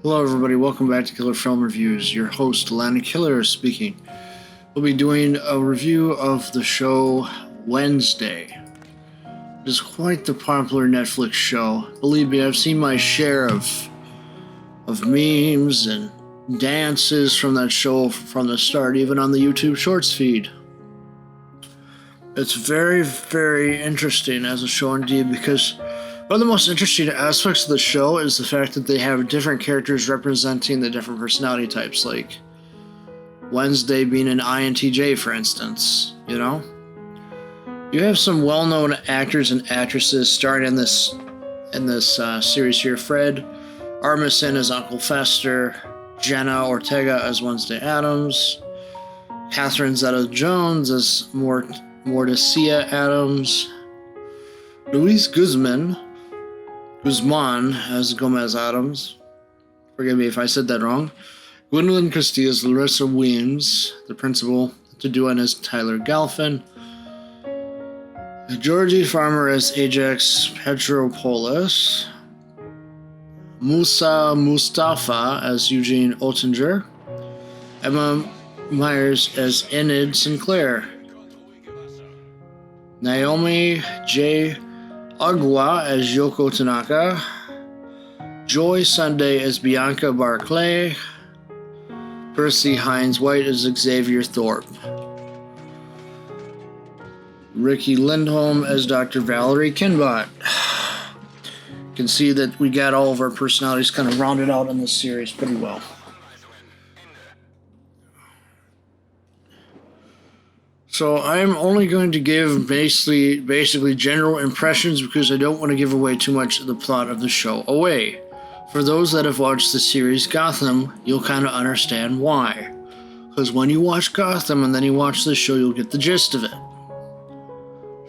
Hello everybody, welcome back to Killer Film Reviews. Your host, Landedkiller, speaking. We'll be doing a review of the show Wednesday. It is quite the popular Netflix show. Believe me, I've seen my share of memes and dances from that show from the start, even on the YouTube Shorts feed. It's very, very interesting as a show indeed, because one of the most interesting aspects of the show is the fact that they have different characters representing the different personality types, like Wednesday being an INTJ, for instance, you know? You have some well-known actors and actresses starring in this series here. Fred Armisen as Uncle Fester, Jenna Ortega as Wednesday Addams, Catherine Zeta-Jones as Morticia Adams, Luis Guzman as Gomez Adams. Forgive me if I said that wrong. Gwendolyn Christie as Larissa Weems, the principal. Taduan as Tyler Galfin. Georgie Farmer as Ajax Petropoulos. Musa Mustafa as Eugene Ottinger. Emma Myers as Enid Sinclair. Naomi J. Agua as Yoko Tanaka, Joy Sunday as Bianca Barclay, Percy Hines White as Xavier Thorpe, Ricky Lindholm as Dr. Valerie Kinbot. You can see that we got all of our personalities kind of rounded out in this series pretty well. So I'm only going to give basically general impressions because I don't want to give away too much of the plot of the show away. For those that have watched the series Gotham, you'll kind of understand why. Because when you watch Gotham and then you watch the show, you'll get the gist of it.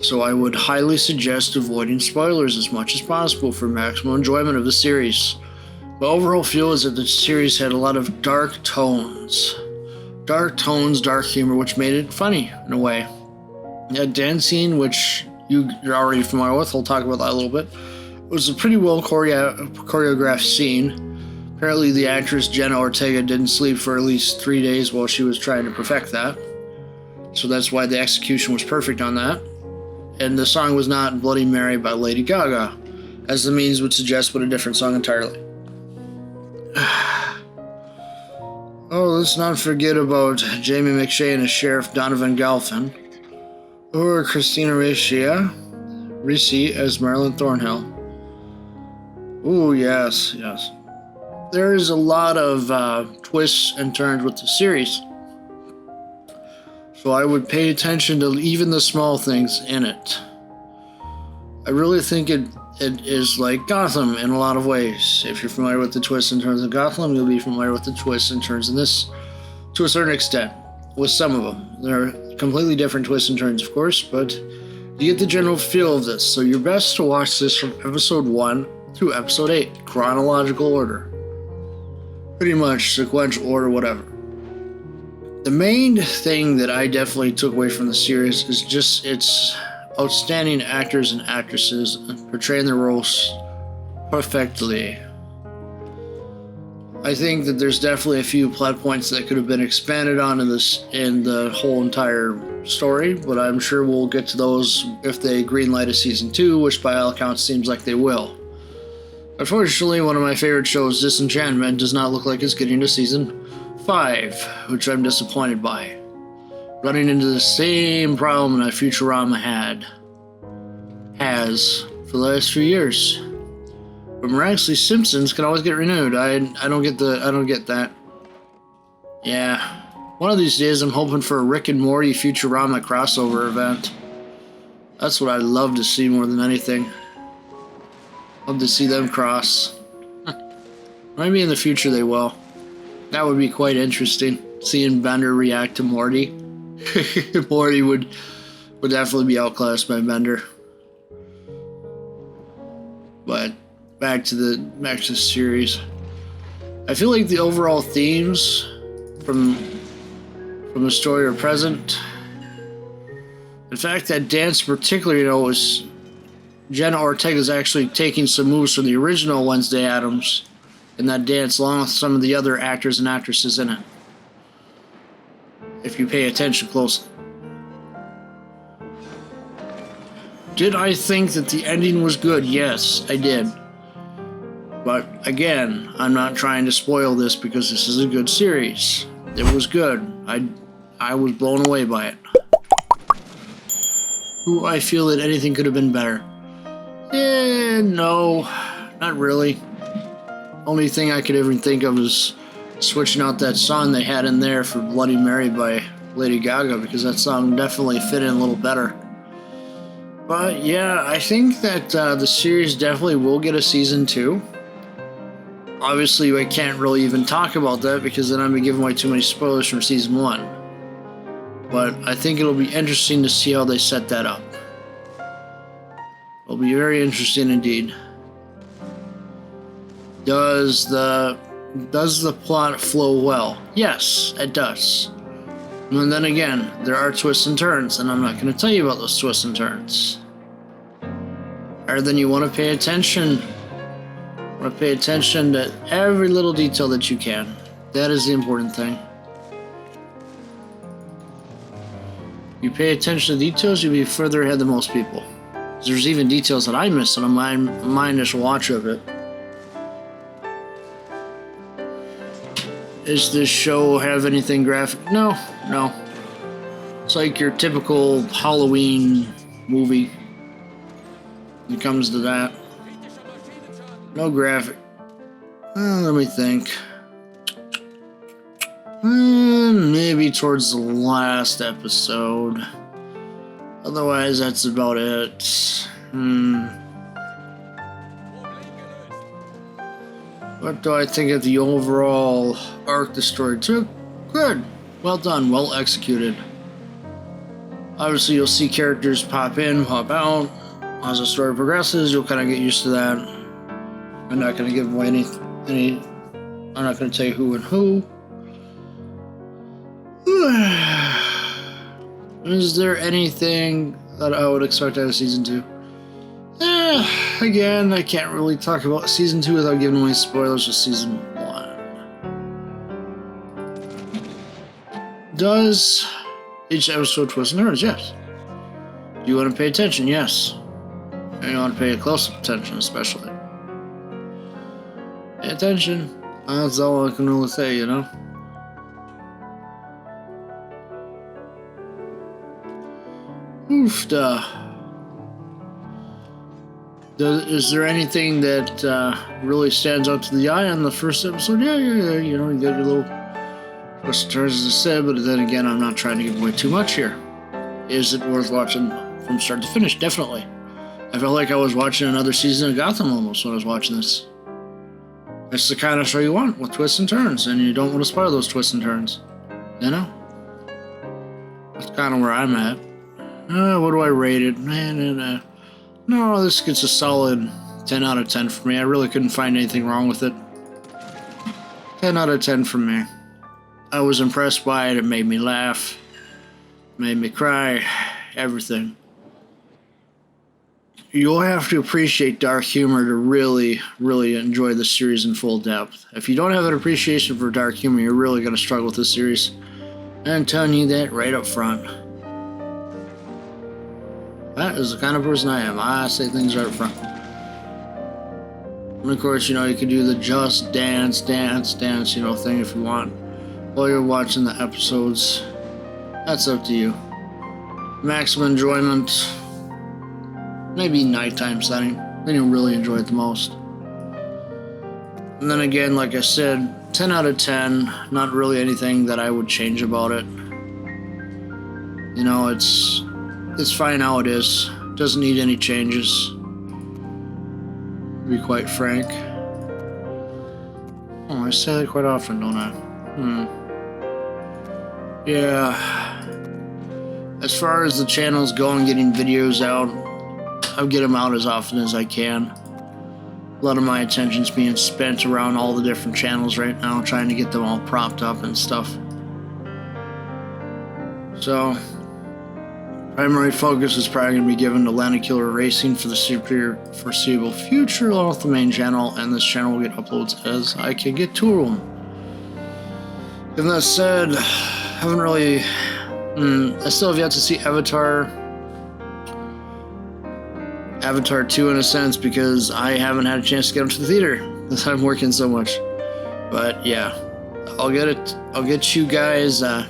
So I would highly suggest avoiding spoilers as much as possible for maximum enjoyment of the series. My overall feel is that the series had a lot of dark tones, dark humor, which made it funny in a way. A dance scene, which you're already familiar with, I'll talk about that a little bit. It was a pretty well choreographed scene. Apparently the actress Jenna Ortega didn't sleep for at least 3 days while she was trying to perfect that. So that's why the execution was perfect on that. And the song was not Bloody Mary by Lady Gaga, as the means would suggest, but a different song entirely. Oh, let's not forget about Jamie McShane as Sheriff Donovan Galfin, or Christina Ricci as Marilyn Thornhill. Ooh, yes. There is a lot of twists and turns with the series, so I would pay attention to even the small things in it. I really think it is like Gotham in a lot of ways. If you're familiar with the twists and turns of Gotham, you'll be familiar with the twists and turns in this to a certain extent, with some of them. There are completely different twists and turns, of course, but you get the general feel of this. So you're best to watch this from episode 1 through episode 8, chronological order. Pretty much sequential order, whatever. The main thing that I definitely took away from the series is just its outstanding actors and actresses portraying their roles perfectly. I think that there's definitely a few plot points that could have been expanded on in the whole entire story, but I'm sure we'll get to those if they greenlight a season 2, which by all accounts seems like they will. Unfortunately, one of my favorite shows, Disenchantment, does not look like it's getting to season 5, which I'm disappointed by. Running into the same problem that Futurama has for the last few years. But miraculously, Simpsons can always get renewed. I don't get that. Yeah. One of these days I'm hoping for a Rick and Morty Futurama crossover event. That's what I'd love to see more than anything. Love to see them cross. Maybe in the future they will. That would be quite interesting. Seeing Bender react to Morty. Morty would definitely be outclassed by Bender. But back to the series. I feel like the overall themes from the story are present. In fact, that dance in particular, was Jenna Ortega is actually taking some moves from the original Wednesday Addams in that dance along with some of the other actors and actresses in it, if you pay attention closely. Did I think that the ending was good? Yes, I did. But again, I'm not trying to spoil this because this is a good series. It was good. I was blown away by it. Do I feel that anything could have been better? No, not really. Only thing I could even think of is switching out that song they had in there for Bloody Mary by Lady Gaga, because that song definitely fit in a little better. But yeah, I think that the series definitely will get a season 2. Obviously, I can't really even talk about that because then I'd be giving away too many spoilers from season 1. But I think it'll be interesting to see how they set that up. It'll be very interesting indeed. Does the plot flow well? Yes, it does. And then again, there are twists and turns, and I'm not going to tell you about those twists and turns. Other than you want to pay attention. Want to pay attention to every little detail that you can. That is the important thing. You pay attention to details, you'll be further ahead than most people. There's even details that I missed on my initial watch of it. Does this show have anything graphic? No. It's like your typical Halloween movie. When it comes to that. No graphic. Let me think. Maybe towards the last episode. Otherwise, that's about it. What do I think of the overall arc the story took? Good. Well done. Well executed. Obviously, you'll see characters pop in, pop out. As the story progresses, you'll kind of get used to that. I'm not going to give away any. I'm not going to tell you who and who. Is there anything that I would expect out of season 2? Again, I can't really talk about season 2 without giving away spoilers for season 1. Does each episode twist and turns? Yes. Do you want to pay attention? Yes. And you want to pay close attention, especially. Pay attention. That's all I can really say, you know? Oofda. Is there anything that really stands out to the eye on the first episode? Yeah. You know, you got your little twists and turns, as I said, but then again, I'm not trying to give away too much here. Is it worth watching from start to finish? Definitely. I felt like I was watching another season of Gotham almost when I was watching this. It's the kind of show you want, with twists and turns, and you don't want to spoil those twists and turns. You know? That's kind of where I'm at. What do I rate it? No, this gets a solid 10 out of 10 for me. I really couldn't find anything wrong with it. 10 out of 10 for me. I was impressed by it. It made me laugh. Made me cry. Everything. You'll have to appreciate dark humor to really, really enjoy the series in full depth. If you don't have an appreciation for dark humor, you're really going to struggle with this series. And I'm telling you that right up front. That is the kind of person I am. I say things right up front. And of course, you know, you can do the just dance, you know, thing if you want. While you're watching the episodes. That's up to you. Maximum enjoyment. Maybe nighttime setting. Then you'll really enjoy it the most. And then again, like I said, 10 out of 10. Not really anything that I would change about it. You know, it's fine how it is. Doesn't need any changes. To be quite frank. Oh, I say that quite often, don't I? Yeah. As far as the channels go and getting videos out, I'll get them out as often as I can. A lot of my attention's being spent around all the different channels right now, trying to get them all propped up and stuff. So, Primary focus is probably going to be given to Landedkiller Racing for the foreseeable future off the main channel, and this channel will get uploads as I can get to them. Given that said, haven't really... I still have yet to see Avatar 2 in a sense, because I haven't had a chance to get them to the theater because I'm working so much. But yeah, I'll get you guys a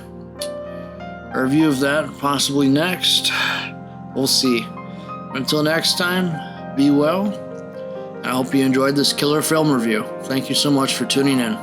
review of that possibly next. We'll see. Until next time, be well. I hope you enjoyed this killer film review. Thank you so much for tuning in.